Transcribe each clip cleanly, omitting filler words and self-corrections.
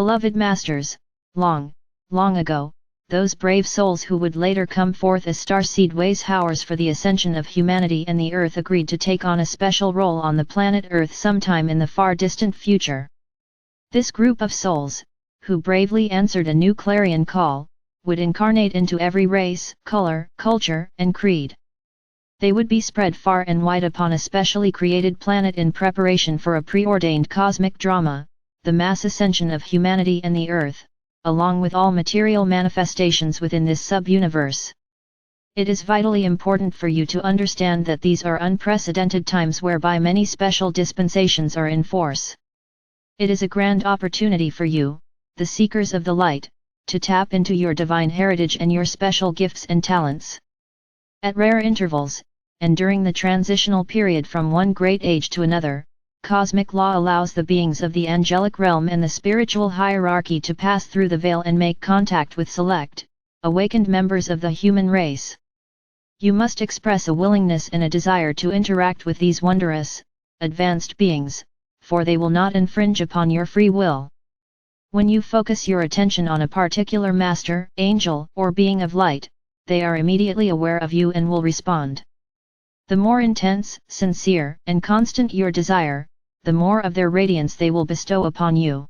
Beloved Masters, long ago, those brave souls who would later come forth as starseed Weishauers for the ascension of humanity and the Earth agreed to take on a special role on the planet Earth sometime in the far distant future. This group of souls, who bravely answered a new clarion call, would incarnate into every race, color, culture, and creed. They would be spread far and wide upon a specially created planet in preparation for a preordained cosmic drama, the mass ascension of humanity and the Earth, along with all material manifestations within this sub-universe. It is vitally important for you to understand that these are unprecedented times whereby many special dispensations are in force. It is a grand opportunity for you, the seekers of the light, to tap into your divine heritage and your special gifts and talents. At rare intervals, and during the transitional period from one great age to another, cosmic law allows the beings of the angelic realm and the spiritual hierarchy to pass through the veil and make contact with select, awakened members of the human race. You must express a willingness and a desire to interact with these wondrous, advanced beings, for they will not infringe upon your free will. When you focus your attention on a particular master, angel, or being of light, they are immediately aware of you and will respond. The more intense, sincere, and constant your desire, the more of their radiance they will bestow upon you.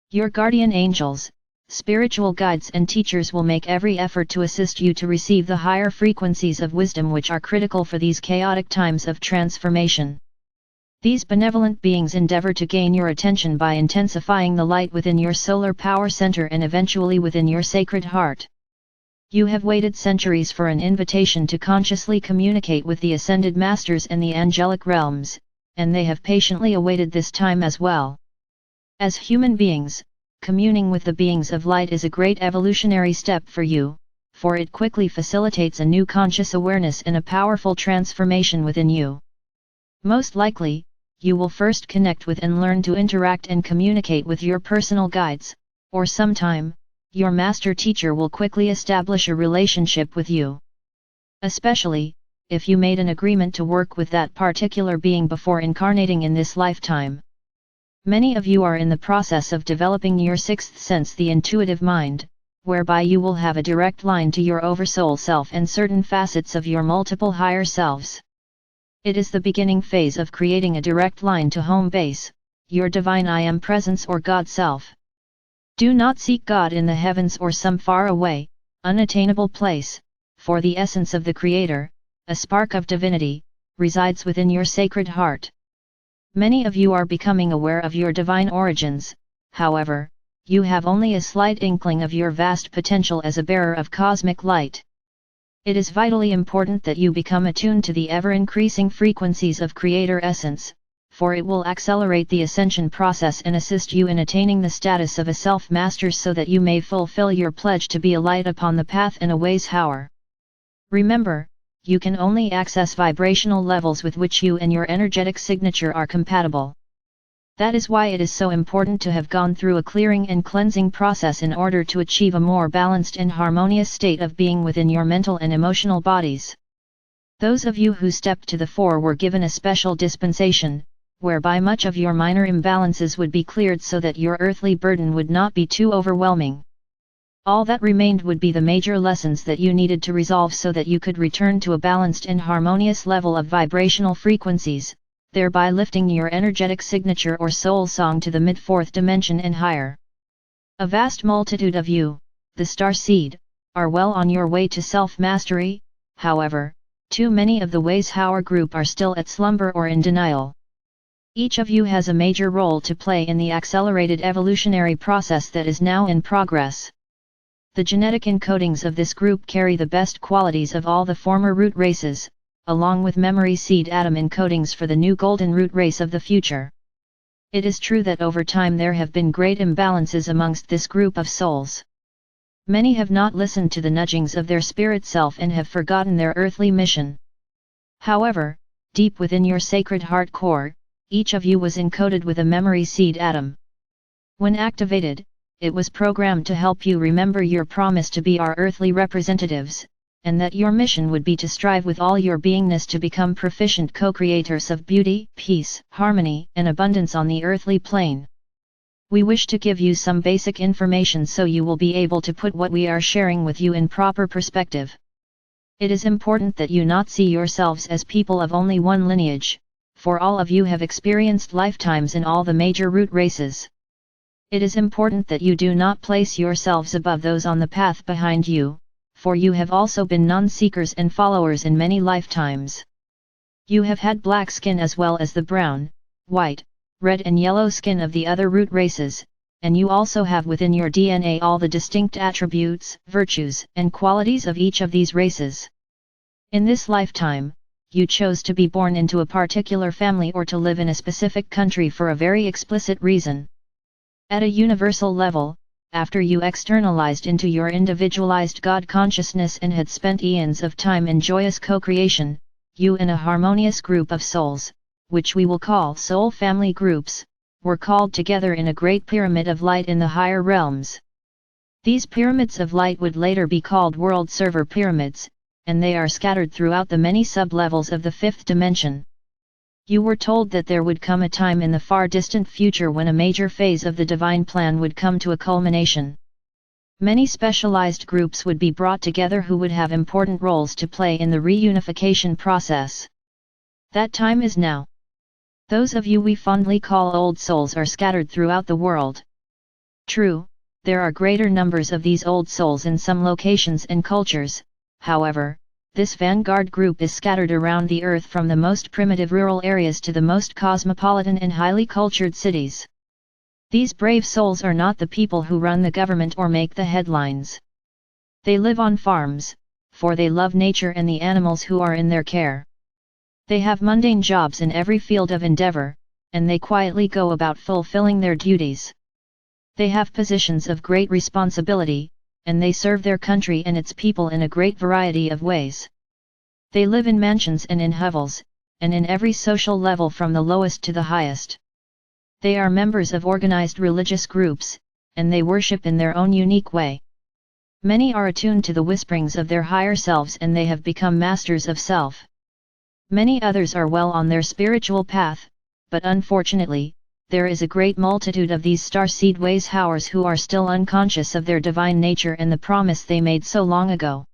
Your guardian angels, spiritual guides and teachers will make every effort to assist you to receive the higher frequencies of wisdom which are critical for these chaotic times of transformation. These benevolent beings endeavor to gain your attention by intensifying the light within your solar power center and eventually within your sacred heart. You have waited centuries for an invitation to consciously communicate with the ascended masters and the angelic realms, and they have patiently awaited this time as well. As human beings, communing with the beings of light is a great evolutionary step for you, for it quickly facilitates a new conscious awareness and a powerful transformation within you. Most likely, you will first connect with and learn to interact and communicate with your personal guides, or sometime, your master teacher will quickly establish a relationship with you. Especially, if you made an agreement to work with that particular being before incarnating in this lifetime. Many of you are in the process of developing your sixth sense, the intuitive mind, whereby you will have a direct line to your oversoul self and certain facets of your multiple higher selves. It is the beginning phase of creating a direct line to home base, your divine I Am presence or God self. Do not seek God in the heavens or some far away, unattainable place, for the essence of the Creator, a spark of divinity, resides within your sacred heart. Many of you are becoming aware of your divine origins, however, you have only a slight inkling of your vast potential as a bearer of cosmic light. It is vitally important that you become attuned to the ever-increasing frequencies of Creator Essence, for it will accelerate the ascension process and assist you in attaining the status of a self-master so that you may fulfill your pledge to be a light upon the path and a Weishauer. Remember, you can only access vibrational levels with which you and your energetic signature are compatible. That is why it is so important to have gone through a clearing and cleansing process in order to achieve a more balanced and harmonious state of being within your mental and emotional bodies. Those of you who stepped to the fore were given a special dispensation, whereby much of your minor imbalances would be cleared so that your earthly burden would not be too overwhelming. All that remained would be the major lessons that you needed to resolve so that you could return to a balanced and harmonious level of vibrational frequencies, thereby lifting your energetic signature or soul song to the mid-fourth dimension and higher. A vast multitude of you, the Starseed, are well on your way to self-mastery. However, too many of the Weishauer group are still at slumber or in denial. Each of you has a major role to play in the accelerated evolutionary process that is now in progress. The genetic encodings of this group carry the best qualities of all the former root races, along with memory seed atom encodings for the new golden root race of the future. It is true that over time there have been great imbalances amongst this group of souls. Many have not listened to the nudgings of their spirit self and have forgotten their earthly mission. However, deep within your sacred heart core, each of you was encoded with a memory seed atom. When activated, it was programmed to help you remember your promise to be our earthly representatives, and that your mission would be to strive with all your beingness to become proficient co-creators of beauty, peace, harmony, and abundance on the earthly plane. We wish to give you some basic information so you will be able to put what we are sharing with you in proper perspective. It is important that you not see yourselves as people of only one lineage, for all of you have experienced lifetimes in all the major root races. It is important that you do not place yourselves above those on the path behind you, for you have also been non-seekers and followers in many lifetimes. You have had black skin as well as the brown, white, red and yellow skin of the other root races, and you also have within your DNA all the distinct attributes, virtues, and qualities of each of these races. In this lifetime, you chose to be born into a particular family or to live in a specific country for a very explicit reason. At a universal level, after you externalized into your individualized God consciousness and had spent eons of time in joyous co-creation, you and a harmonious group of souls, which we will call soul family groups, were called together in a great pyramid of light in the higher realms. These pyramids of light would later be called world server pyramids, and they are scattered throughout the many sub-levels of the fifth dimension. You were told that there would come a time in the far distant future when a major phase of the divine plan would come to a culmination. Many specialized groups would be brought together who would have important roles to play in the reunification process. That time is now. Those of you we fondly call old souls are scattered throughout the world. True, there are greater numbers of these old souls in some locations and cultures, however, this vanguard group is scattered around the earth from the most primitive rural areas to the most cosmopolitan and highly cultured cities. These brave souls are not the people who run the government or make the headlines. They live on farms, for they love nature and the animals who are in their care. They have mundane jobs in every field of endeavor, and they quietly go about fulfilling their duties. They have positions of great responsibility, and they serve their country and its people in a great variety of ways. They live in mansions and in hovels, and in every social level from the lowest to the highest. They are members of organized religious groups, and they worship in their own unique way. Many are attuned to the whisperings of their higher selves and they have become masters of self. Many others are well on their spiritual path, but unfortunately, there is a great multitude of these starseed ways howers who are still unconscious of their divine nature and the promise they made so long ago.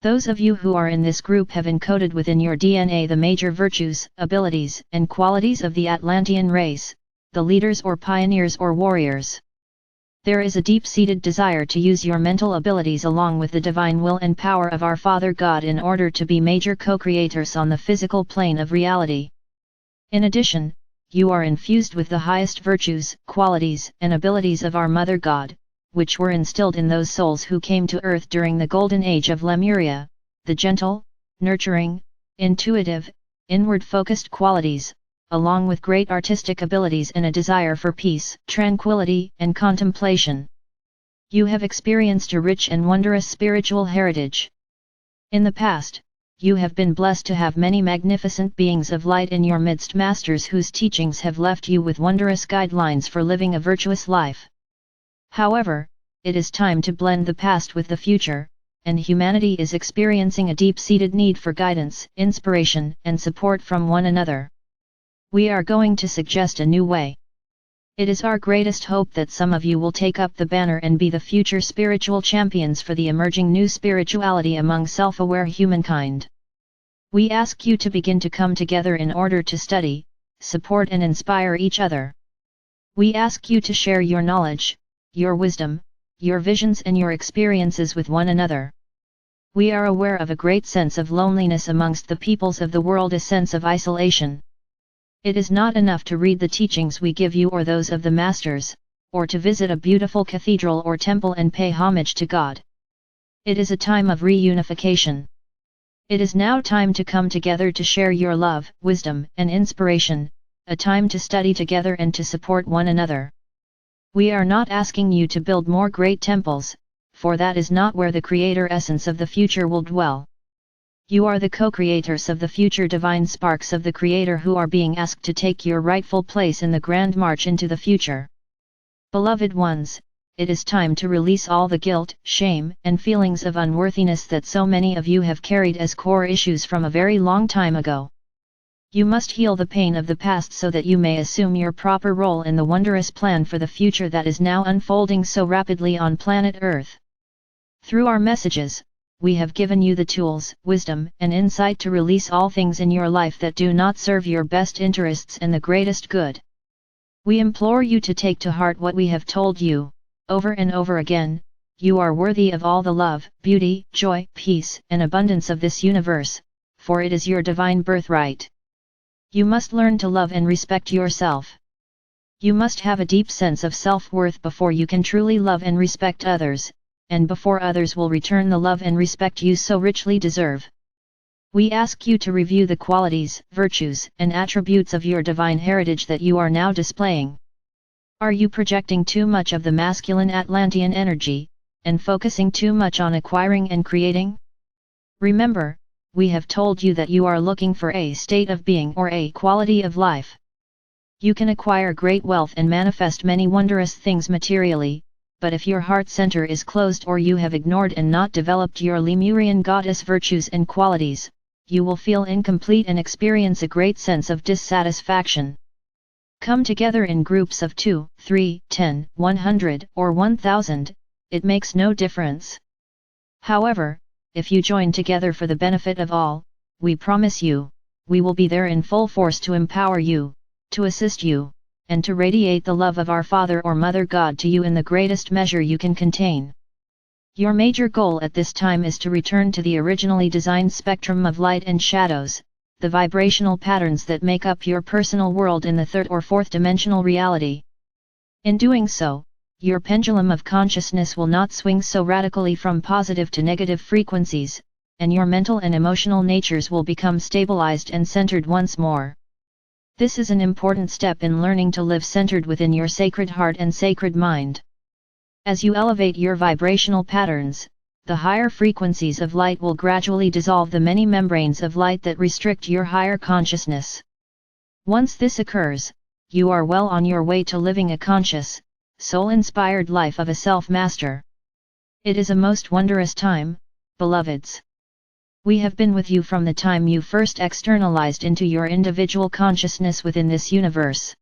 Those of you who are in this group have encoded within your DNA the major virtues, abilities, and qualities of the Atlantean race, the leaders or pioneers or warriors. There is a deep-seated desire to use your mental abilities along with the divine will and power of our Father God in order to be major co-creators on the physical plane of reality. In addition, you are infused with the highest virtues, qualities, and abilities of our Mother God, which were instilled in those souls who came to earth during the golden age of Lemuria, the gentle, nurturing, intuitive, inward-focused qualities, along with great artistic abilities and a desire for peace, tranquility, and contemplation. You have experienced a rich and wondrous spiritual heritage. In the past, you have been blessed to have many magnificent beings of light in your midst, masters whose teachings have left you with wondrous guidelines for living a virtuous life. However, it is time to blend the past with the future, and humanity is experiencing a deep-seated need for guidance, inspiration, and support from one another. We are going to suggest a new way. It is our greatest hope that some of you will take up the banner and be the future spiritual champions for the emerging new spirituality among self-aware humankind. We ask you to begin to come together in order to study, support and inspire each other. We ask you to share your knowledge, your wisdom, your visions and your experiences with one another. We are aware of a great sense of loneliness amongst the peoples of the world, a sense of isolation. It is not enough to read the teachings we give you or those of the masters, or to visit a beautiful cathedral or temple and pay homage to God. It is a time of reunification. It is now time to come together to share your love, wisdom, and inspiration, a time to study together and to support one another. We are not asking you to build more great temples, for that is not where the creator essence of the future will dwell. You are the co-creators of the future divine sparks of the Creator who are being asked to take your rightful place in the grand march into the future. Beloved ones, it is time to release all the guilt, shame, and feelings of unworthiness that so many of you have carried as core issues from a very long time ago. You must heal the pain of the past so that you may assume your proper role in the wondrous plan for the future that is now unfolding so rapidly on planet Earth. Through our messages, we have given you the tools, wisdom, and insight to release all things in your life that do not serve your best interests and the greatest good. We implore you to take to heart what we have told you, over and over again. You are worthy of all the love, beauty, joy, peace, and abundance of this universe, for it is your divine birthright. You must learn to love and respect yourself. You must have a deep sense of self-worth before you can truly love and respect others, and before others will return the love and respect you so richly deserve. We ask you to review the qualities, virtues, and attributes of your divine heritage that you are now displaying. Are you projecting too much of the masculine Atlantean energy, and focusing too much on acquiring and creating? Remember, we have told you that you are looking for a state of being or a quality of life. You can acquire great wealth and manifest many wondrous things materially, but if your heart center is closed or you have ignored and not developed your Lemurian goddess virtues and qualities, you will feel incomplete and experience a great sense of dissatisfaction. Come together in groups of 2, 3, 10, 100, or 1000, it makes no difference. However, if you join together for the benefit of all, we promise you, we will be there in full force to empower you, to assist you, and to radiate the love of our Father or Mother God to you in the greatest measure you can contain. Your major goal at this time is to return to the originally designed spectrum of light and shadows, the vibrational patterns that make up your personal world in the third or fourth dimensional reality. In doing so, your pendulum of consciousness will not swing so radically from positive to negative frequencies, and your mental and emotional natures will become stabilized and centered once more. This is an important step in learning to live centered within your sacred heart and sacred mind. As you elevate your vibrational patterns, the higher frequencies of light will gradually dissolve the many membranes of light that restrict your higher consciousness. Once this occurs, you are well on your way to living a conscious, soul-inspired life of a self-master. It is a most wondrous time, beloveds. We have been with you from the time you first externalized into your individual consciousness within this universe.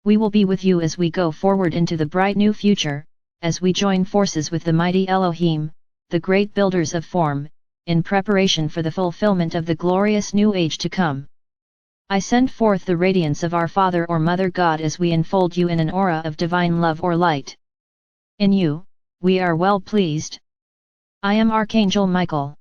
We will be with you as we go forward into the bright new future, as we join forces with the mighty Elohim, the great builders of form, in preparation for the fulfillment of the glorious new age to come. I send forth the radiance of our Father or Mother God as we enfold you in an aura of divine love or light. In you, we are well pleased. I am Archangel Michael.